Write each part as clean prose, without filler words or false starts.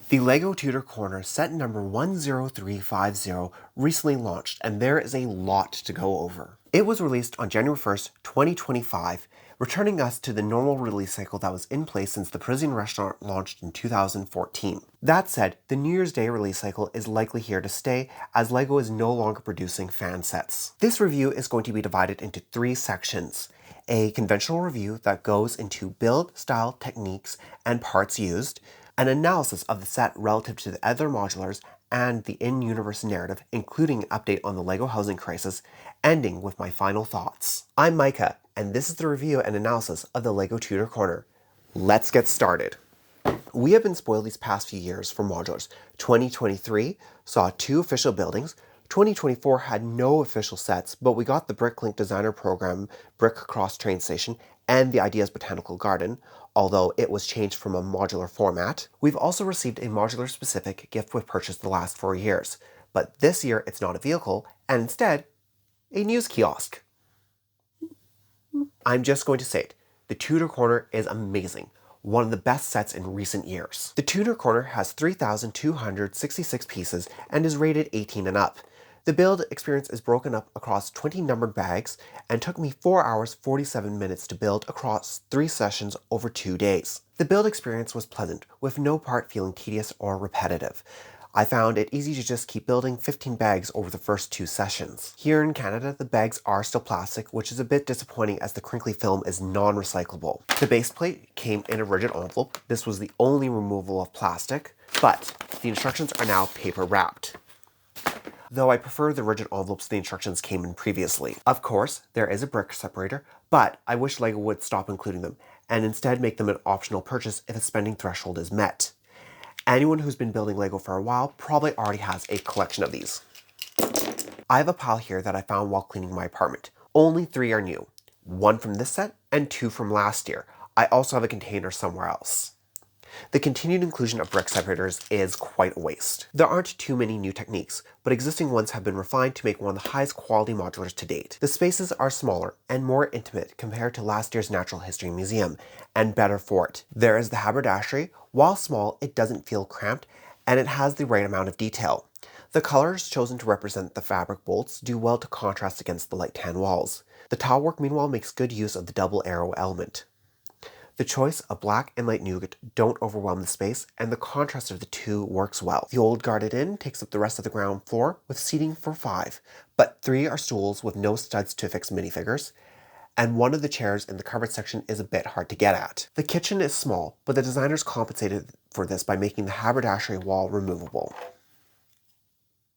The Lego Tudor Corner set number 10350 recently launched, and there is a lot to go over. It was released on January 1st, 2025, returning us to the normal release cycle that was in place since the Parisian restaurant launched in 2014. That said, the New Year's Day release cycle is likely here to stay, as Lego is no longer producing fan sets. This review is going to be divided into 3 sections. A conventional review that goes into build, style, techniques, and parts used, an analysis of the set relative to the other modulars, and the in-universe narrative, including an update on the LEGO housing crisis, ending with my final thoughts. I'm Micah, and this is the review and analysis of the LEGO Tudor Corner. Let's get started. We have been spoiled these past few years for modulars. 2023 saw 2 official buildings. 2024 had no official sets, but we got the Bricklink Designer Program Brick Cross Train Station and the Ideas Botanical Garden, although it was changed from a modular format. We've also received a modular-specific gift with purchase the last 4 years, but this year it's not a vehicle, and instead, a news kiosk. I'm just going to say it, the Tudor Corner is amazing. One of the best sets in recent years. The Tudor Corner has 3,266 pieces and is rated 18 and up. The build experience is broken up across 20 numbered bags and took me 4 hours 47 minutes to build across 3 sessions over 2 days. The build experience was pleasant, with no part feeling tedious or repetitive. I found it easy to just keep building 15 bags over the first 2 sessions. Here in Canada, the bags are still plastic, which is a bit disappointing as the crinkly film is non-recyclable. The base plate came in a rigid envelope. This was the only removal of plastic, but the instructions are now paper wrapped, though I prefer the rigid envelopes the instructions came in previously. Of course, there is a brick separator, but I wish LEGO would stop including them, and instead make them an optional purchase if a spending threshold is met. Anyone who's been building LEGO for a while probably already has a collection of these. I have a pile here that I found while cleaning my apartment. Only 3 are new. 1 from this set, and 2 from last year. I also have a container somewhere else. The continued inclusion of brick separators is quite a waste. There aren't too many new techniques, but existing ones have been refined to make one of the highest quality modulars to date. The spaces are smaller and more intimate compared to last year's Natural History Museum, and better for it. There is the haberdashery. While small, it doesn't feel cramped, and it has the right amount of detail. The colors chosen to represent the fabric bolts do well to contrast against the light tan walls. The tile work, meanwhile, makes good use of the double arrow element. The choice of black and light nougat don't overwhelm the space, and the contrast of the two works well. The old Guarded Inn takes up the rest of the ground floor with seating for 5, but 3 are stools with no studs to affix minifigures, and one of the chairs in the covered section is a bit hard to get at. The kitchen is small, but the designers compensated for this by making the haberdashery wall removable.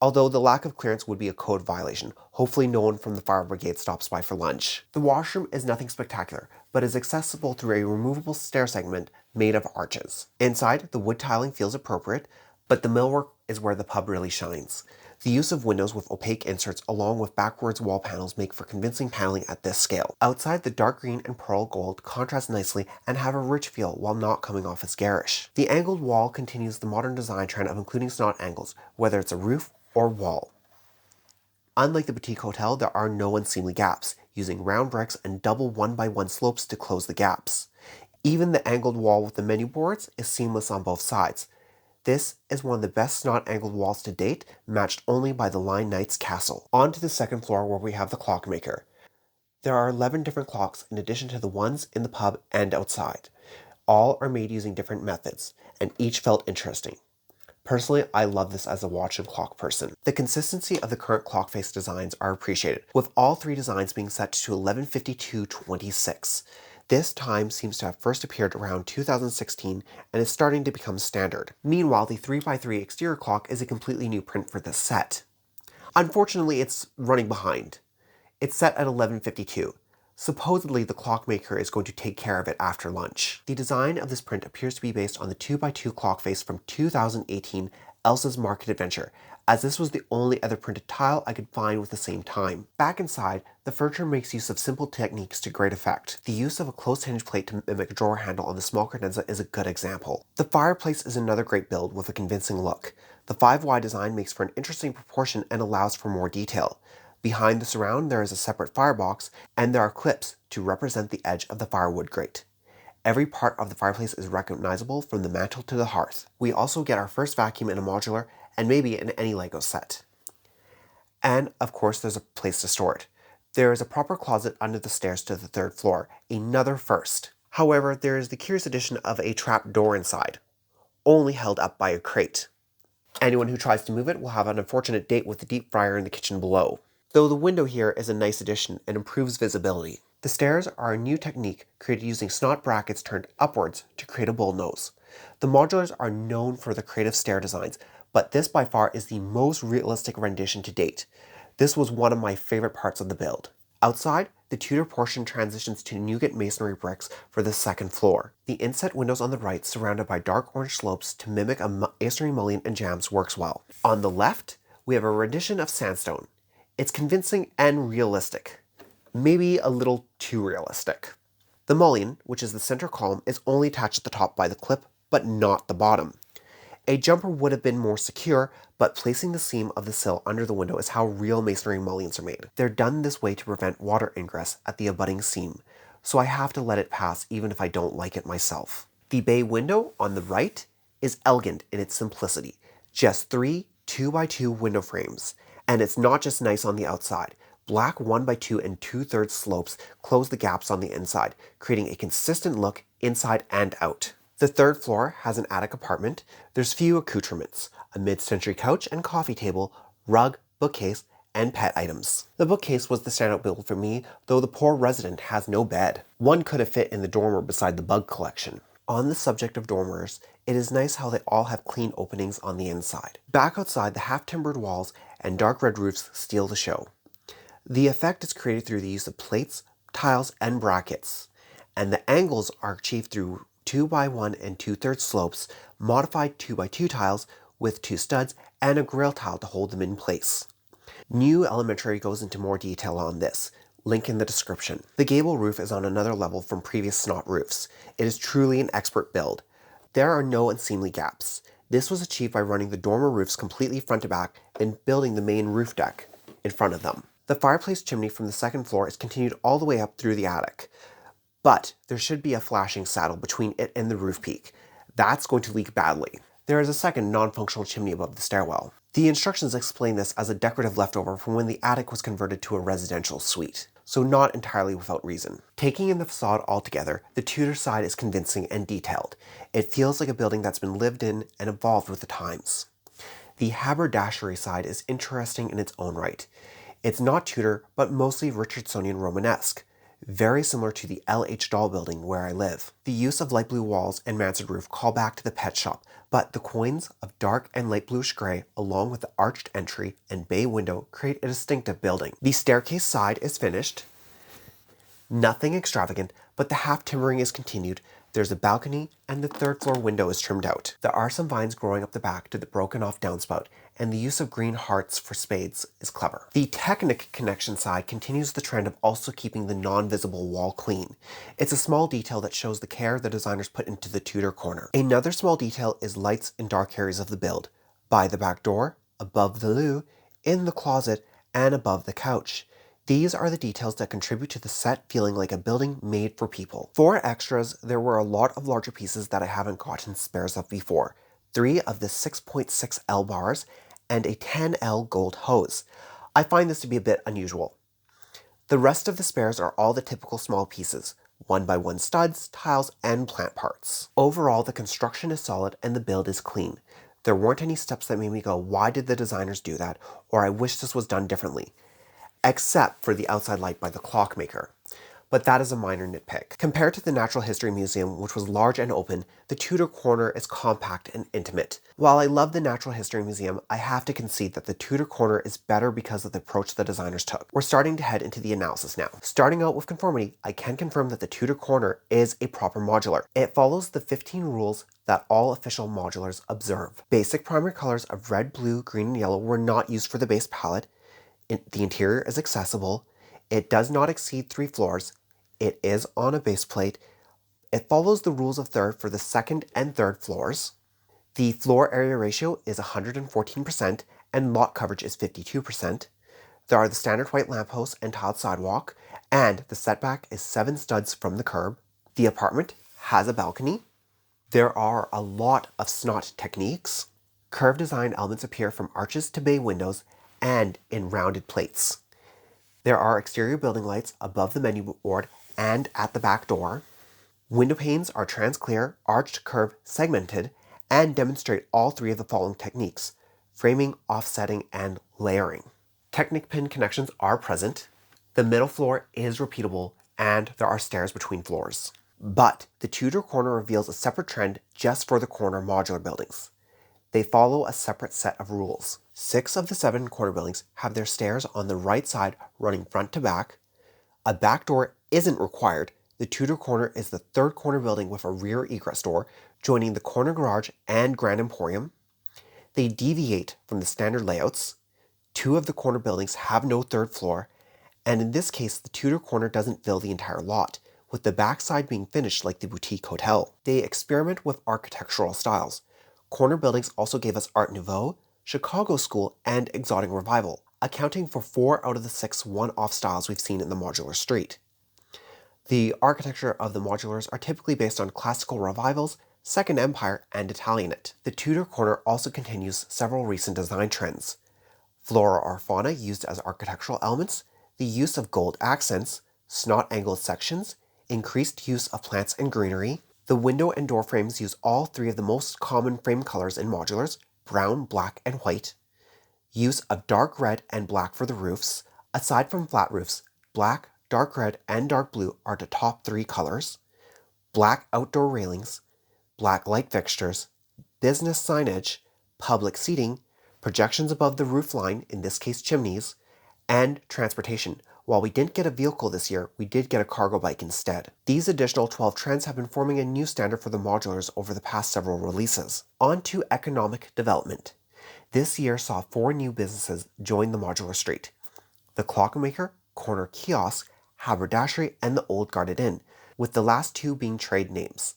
Although the lack of clearance would be a code violation, hopefully no one from the fire brigade stops by for lunch. The washroom is nothing spectacular, but is accessible through a removable stair segment made of arches. Inside, the wood tiling feels appropriate, but the millwork is where the pub really shines. The use of windows with opaque inserts along with backwards wall panels make for convincing paneling at this scale. Outside, the dark green and pearl gold contrast nicely and have a rich feel while not coming off as garish. The angled wall continues the modern design trend of including snot angles, whether it's a roof or wall. Unlike the boutique hotel, there are no unseemly gaps, using round bricks and double 1x1 slopes to close the gaps. Even the angled wall with the menu boards is seamless on both sides. This is one of the best snot angled walls to date, matched only by the Lion Knight's castle. On to the second floor where we have the clockmaker. There are 11 different clocks in addition to the ones in the pub and outside. All are made using different methods, and each felt interesting. Personally, I love this as a watch and clock person. The consistency of the current clock face designs are appreciated, with all 3 designs being set to 11:52:26. This time seems to have first appeared around 2016 and is starting to become standard. Meanwhile, the 3x3 exterior clock is a completely new print for this set. Unfortunately, it's running behind. It's set at 11:52. Supposedly, the clockmaker is going to take care of it after lunch. The design of this print appears to be based on the 2x2 clock face from 2018 Elsa's Market Adventure, as this was the only other printed tile I could find with the same time. Back inside, the furniture makes use of simple techniques to great effect. The use of a closed hinge plate to mimic a drawer handle on the small credenza is a good example. The fireplace is another great build with a convincing look. The 5Y design makes for an interesting proportion and allows for more detail. Behind the surround, there is a separate firebox, and there are clips to represent the edge of the firewood grate. Every part of the fireplace is recognizable from the mantle to the hearth. We also get our first vacuum in a modular and maybe in any Lego set. And of course there's a place to store it. There is a proper closet under the stairs to the 3rd floor, another first. However, there is the curious addition of a trap door inside, only held up by a crate. Anyone who tries to move it will have an unfortunate date with the deep fryer in the kitchen below. Though the window here is a nice addition and improves visibility. The stairs are a new technique created using snot brackets turned upwards to create a bullnose. The modulars are known for their creative stair designs, but this by far is the most realistic rendition to date. This was one of my favorite parts of the build. Outside, the Tudor portion transitions to nougat masonry bricks for the 2nd floor. The inset windows on the right, surrounded by dark orange slopes to mimic a masonry mullion and jambs, works well. On the left, we have a rendition of sandstone. It's convincing and realistic. Maybe a little too realistic. The mullion, which is the center column, is only attached at the top by the clip, but not the bottom. A jumper would have been more secure, but placing the seam of the sill under the window is how real masonry mullions are made. They're done this way to prevent water ingress at the abutting seam, so I have to let it pass even if I don't like it myself. The bay window on the right is elegant in its simplicity. Just 3 2x2 window frames, and it's not just nice on the outside. Black 1x2 and 2/3 slopes close the gaps on the inside, creating a consistent look inside and out. The 3rd floor has an attic apartment. There's few accoutrements, a mid-century couch and coffee table, rug, bookcase, and pet items. The bookcase was the standout build for me, though the poor resident has no bed. One could have fit in the dormer beside the bug collection. On the subject of dormers, it is nice how they all have clean openings on the inside. Back outside, the half-timbered walls and dark red roofs steal the show. The effect is created through the use of plates, tiles, and brackets, and the angles are achieved through 2x1 and 2/3 slopes, modified 2x2 tiles with 2 studs, and a grill tile to hold them in place. New Elementary goes into more detail on this, link in the description. The gable roof is on another level from previous snot roofs. It is truly an expert build. There are no unseemly gaps. This was achieved by running the dormer roofs completely front to back and building the main roof deck in front of them. The fireplace chimney from the 2nd floor is continued all the way up through the attic. But there should be a flashing saddle between it and the roof peak. That's going to leak badly. There is a second non-functional chimney above the stairwell. The instructions explain this as a decorative leftover from when the attic was converted to a residential suite, so not entirely without reason. Taking in the facade altogether, the Tudor side is convincing and detailed. It feels like a building that's been lived in and evolved with the times. The haberdashery side is interesting in its own right. It's not Tudor, but mostly Richardsonian Romanesque, very similar to the LH Doll building where I live. The use of light blue walls and mansard roof call back to the pet shop, but the coins of dark and light bluish gray along with the arched entry and bay window create a distinctive building. The staircase side is finished. Nothing extravagant, but the half timbering is continued. There's a balcony and the 3rd floor window is trimmed out. There are some vines growing up the back to the broken off downspout, and the use of green hearts for spades is clever. The Technic connection side continues the trend of also keeping the non-visible wall clean. It's a small detail that shows the care the designers put into the Tudor corner. Another small detail is lights in dark areas of the build, by the back door, above the loo, in the closet, and above the couch. These are the details that contribute to the set feeling like a building made for people. For extras, there were a lot of larger pieces that I haven't gotten spares of before. 3 of the 6.6 L bars and a 10 L gold hose. I find this to be a bit unusual. The rest of the spares are all the typical small pieces, 1x1 studs, tiles, and plant parts. Overall, the construction is solid and the build is clean. There weren't any steps that made me go, why did the designers do that? Or I wish this was done differently. Except for the outside light by the clockmaker. But that is a minor nitpick. Compared to the Natural History Museum, which was large and open, the Tudor Corner is compact and intimate. While I love the Natural History Museum, I have to concede that the Tudor Corner is better because of the approach the designers took. We're starting to head into the analysis now. Starting out with conformity, I can confirm that the Tudor Corner is a proper modular. It follows the 15 rules that all official modulars observe. Basic primary colors of red, blue, green, and yellow were not used for the base palette. The interior is accessible. It does not exceed 3 floors. It is on a base plate. It follows the rules of third for the 2nd and 3rd floors. The floor area ratio is 114% and lot coverage is 52%. There are the standard white lampposts and tiled sidewalk, and the setback is 7 studs from the curb. The apartment has a balcony. There are a lot of snot techniques. Curved design elements appear from arches to bay windows and in rounded plates. There are exterior building lights above the menu board and at the back door. Window panes are transclear, arched, curved, segmented, and demonstrate all three of the following techniques: framing, offsetting, and layering. Technic pin connections are present. The middle floor is repeatable, and there are stairs between floors. But the Tudor Corner reveals a separate trend just for the corner modular buildings. They follow a separate set of rules. 6 of the 7 corner buildings have their stairs on the right side running front to back. A back door isn't required. The Tudor Corner is the 3rd corner building with a rear egress door, joining the corner garage and Grand Emporium. They deviate from the standard layouts. 2 of the corner buildings have no 3rd floor, and in this case, the Tudor Corner doesn't fill the entire lot, with the backside being finished like the boutique hotel. They experiment with architectural styles. Corner buildings also gave us Art Nouveau, Chicago School, and Exotic Revival, accounting for 4 out of the 6 one-off styles we've seen in the modular street. The architecture of the modulars are typically based on classical revivals, Second Empire, and Italianate. The Tudor Corner also continues several recent design trends. Flora or fauna used as architectural elements, the use of gold accents, snot-angled sections, increased use of plants and greenery. The window and door frames use all 3 of the most common frame colors in modulars: brown, black, and white. Use of dark red and black for the roofs. Aside from flat roofs, black, dark red, and dark blue are the top 3 colors. Black outdoor railings, black light fixtures, business signage, public seating, projections above the roof line, in this case chimneys, and transportation. While we didn't get a vehicle this year, we did get a cargo bike instead. These additional 12 trends have been forming a new standard for the modulars over the past several releases. On to economic development. This year saw 4 new businesses join the modular street: the Clockmaker, Corner Kiosk, Haberdashery, and the Old Guarded Inn, with the last 2 being trade names.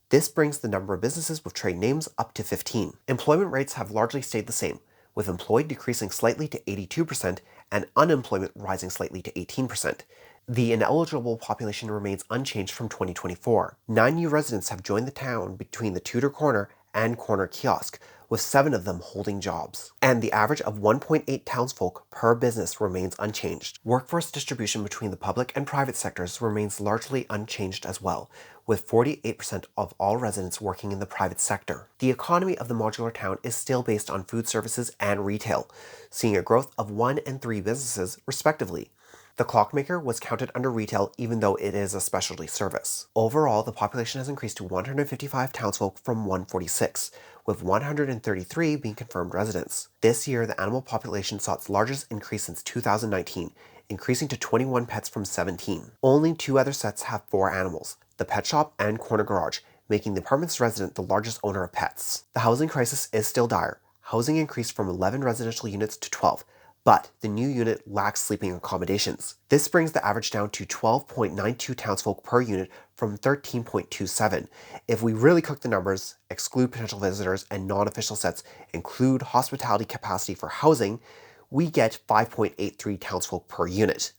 This brings the number of businesses with trade names up to 15. Employment rates have largely stayed the same, with employed decreasing slightly to 82% and unemployment rising slightly to 18%. The ineligible population remains unchanged from 2024. 9 new residents have joined the town between the Tudor Corner and Corner Kiosk, with 7 of them holding jobs. And the average of 1.8 townsfolk per business remains unchanged. Workforce distribution between the public and private sectors remains largely unchanged as well, with 48% of all residents working in the private sector. The economy of the modular town is still based on food services and retail, seeing a growth of 1 and 3 businesses respectively. The Clockmaker was counted under retail even though it is a specialty service. Overall, the population has increased to 155 townsfolk from 146, with 133 being confirmed residents. This year, the animal population saw its largest increase since 2019, increasing to 21 pets from 17. Only 2 other sets have 4 animals: the pet shop and corner garage, making the apartment's resident the largest owner of pets. The housing crisis is still dire. Housing increased from 11 residential units to 12, but the new unit lacks sleeping accommodations. This brings the average down to 12.92 townsfolk per unit from 13.27. If we really cook the numbers, exclude potential visitors, and non-official sets, include hospitality capacity for housing, we get 5.83 townsfolk per unit.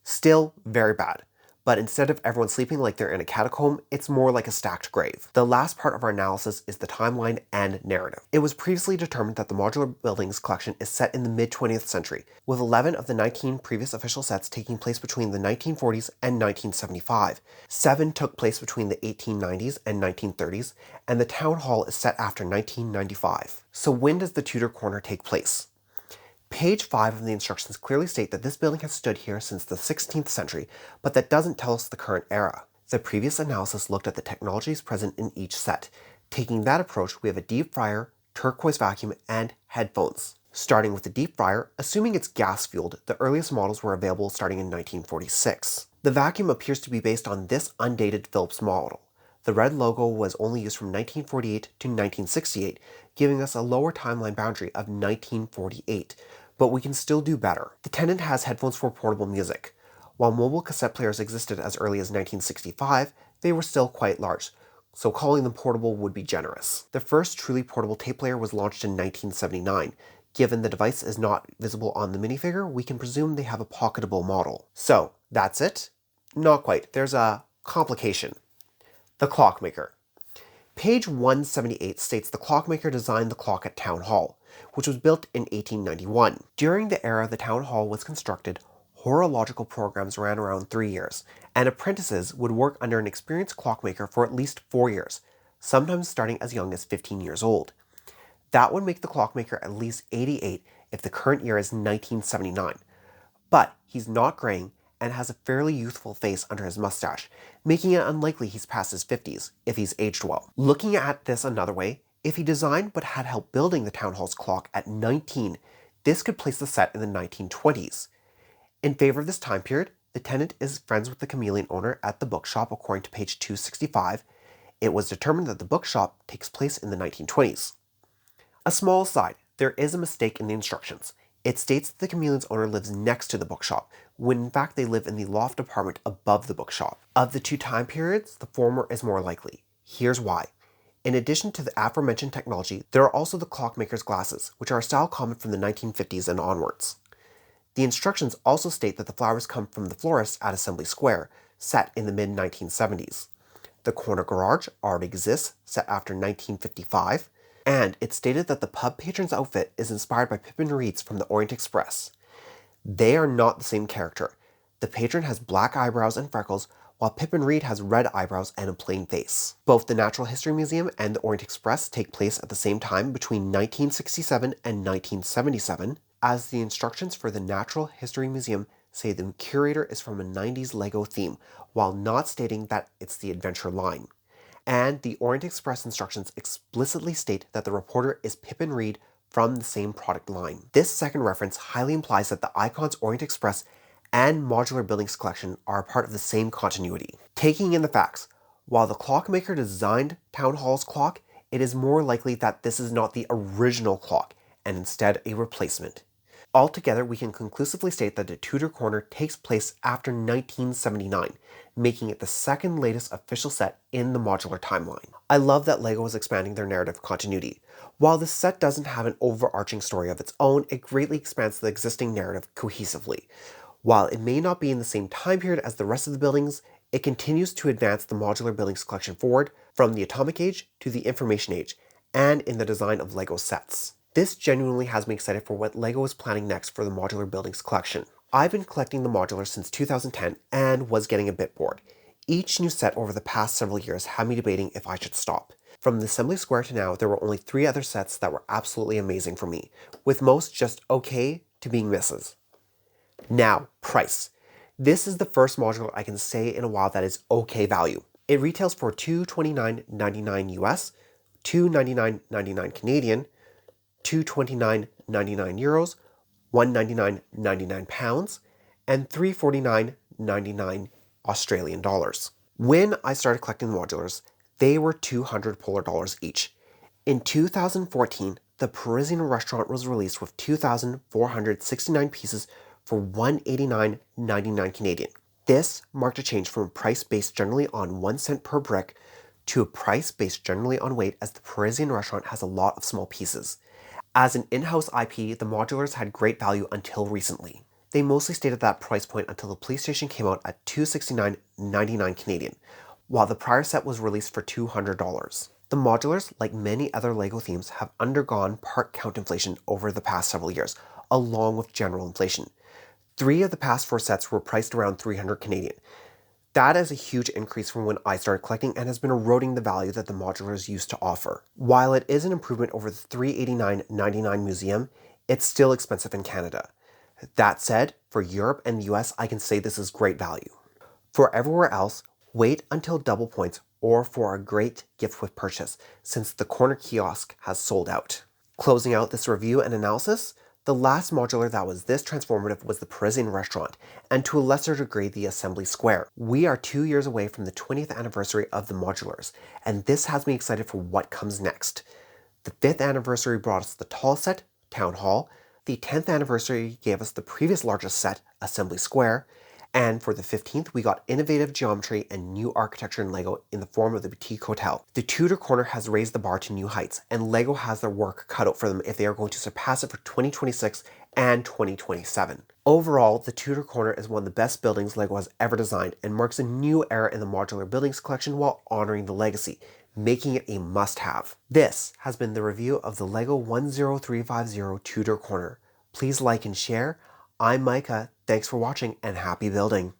Still very bad. But instead of everyone sleeping like they're in a catacomb, it's more like a stacked grave. The last part of our analysis is the timeline and narrative. It was previously determined that the Modular Buildings Collection is set in the mid-20th century, with 11 of the 19 previous official sets taking place between the 1940s and 1975. 7 took place between the 1890s and 1930s, and the Town Hall is set after 1995. So when does the Tudor Corner take place? Page 5 of the instructions clearly state that this building has stood here since the 16th century, but that doesn't tell us the current era. The previous analysis looked at the technologies present in each set. Taking that approach, we have a deep fryer, turquoise vacuum, and headphones. Starting with the deep fryer, assuming it's gas-fueled, the earliest models were available starting in 1946. The vacuum appears to be based on this undated Philips model. The red logo was only used from 1948 to 1968, giving us a lower timeline boundary of 1948, but we can still do better. The Tenant has headphones for portable music. While mobile cassette players existed as early as 1965, they were still quite large, so calling them portable would be generous. The first truly portable tape player was launched in 1979. Given the device is not visible on the minifigure, we can presume they have a pocketable model. So, that's it? Not quite. There's a complication. The Clockmaker. Page 178 states the Clockmaker designed the clock at Town Hall, which was built in 1891. During the era the Town Hall was constructed, horological programs ran around 3 years, and apprentices would work under an experienced clockmaker for at least 4 years, sometimes starting as young as 15 years old. That would make the clockmaker at least 88 if the current year is 1979. But he's not graying and has a fairly youthful face under his mustache, making it unlikely he's past his 50s if he's aged well. Looking at this another way, if he designed but had help building the town hall's clock at 19, this could place the set in the 1920s. In favor of this time period, the tenant is friends with the chameleon owner at the bookshop according to page 265. It was determined that the bookshop takes place in the 1920s. A small aside, there is a mistake in the instructions. It states that the chameleon's owner lives next to the bookshop, when in fact they live in the loft apartment above the bookshop. Of the two time periods, the former is more likely. Here's why. In addition to the aforementioned technology, there are also the clockmaker's glasses, which are a style common from the 1950s and onwards. The instructions also state that the flowers come from the florist at Assembly Square, set in the mid-1970s. The corner garage already exists, set after 1955, and it's stated that the pub patron's outfit is inspired by Pippin Reed's from the Orient Express. They are not the same character. The patron has black eyebrows and freckles, while Pippin Reed has red eyebrows and a plain face. Both the Natural History Museum and the Orient Express take place at the same time between 1967 and 1977, as the instructions for the Natural History Museum say the curator is from a 90s Lego theme, while not stating that it's the adventure line. And the Orient Express instructions explicitly state that the reporter is Pippin Reed from the same product line. This second reference highly implies that the icons Orient Express and Modular Buildings Collection are a part of the same continuity. Taking in the facts, while the clockmaker designed Town Hall's clock, it is more likely that this is not the original clock, and instead a replacement. Altogether, we can conclusively state that the Tudor Corner takes place after 1979, making it the second latest official set in the modular timeline. I love that LEGO is expanding their narrative continuity. While this set doesn't have an overarching story of its own, it greatly expands the existing narrative cohesively. While it may not be in the same time period as the rest of the buildings, it continues to advance the Modular Buildings Collection forward from the Atomic Age to the Information Age, and in the design of LEGO sets. This genuinely has me excited for what LEGO is planning next for the Modular Buildings Collection. I've been collecting the modulars since 2010 and was getting a bit bored. Each new set over the past several years had me debating if I should stop. From the Assembly Square to now, there were only 3 other sets that were absolutely amazing for me, with most just okay to being misses. Now, price. This is the first modular I can say in a while that is okay value. It retails for $229.99 US, $299.99 Canadian, €229.99 euros, €199.99 pounds, and $349.99 Australian dollars. When I started collecting modulars, they were $200 Polar dollars each. In 2014, the Parisian restaurant was released with 2,469 pieces for $189.99 Canadian. This marked a change from a price based generally on 1 cent per brick to a price based generally on weight, as the Parisian restaurant has a lot of small pieces. As an in-house IP, the modulars had great value until recently. They mostly stayed at that price point until the police station came out at $269.99 Canadian, while the prior set was released for $200. The modulars, like many other LEGO themes, have undergone part count inflation over the past several years, along with general inflation. 3 of the past 4 sets were priced around $300 Canadian. That is a huge increase from when I started collecting and has been eroding the value that the modulars used to offer. While it is an improvement over the $389.99 museum, it's still expensive in Canada. That said, for Europe and the US, I can say this is great value. For everywhere else, wait until double points or for a great gift with purchase, since the corner kiosk has sold out. Closing out this review and analysis, the last modular that was this transformative was the Parisian restaurant, and to a lesser degree the Assembly Square. We are 2 years away from the 20th anniversary of the modulars, and this has me excited for what comes next. The 5th anniversary brought us the tallest set, Town Hall. The 10th anniversary gave us the previous largest set, Assembly Square. And for the 15th, we got innovative geometry and new architecture in LEGO in the form of the Boutique Hotel. The Tudor Corner has raised the bar to new heights, and LEGO has their work cut out for them if they are going to surpass it for 2026 and 2027. Overall, the Tudor Corner is one of the best buildings LEGO has ever designed and marks a new era in the Modular Buildings Collection while honoring the legacy, making it a must-have. This has been the review of the LEGO 10350 Tudor Corner. Please like and share. I'm Micah. Thanks for watching and happy building.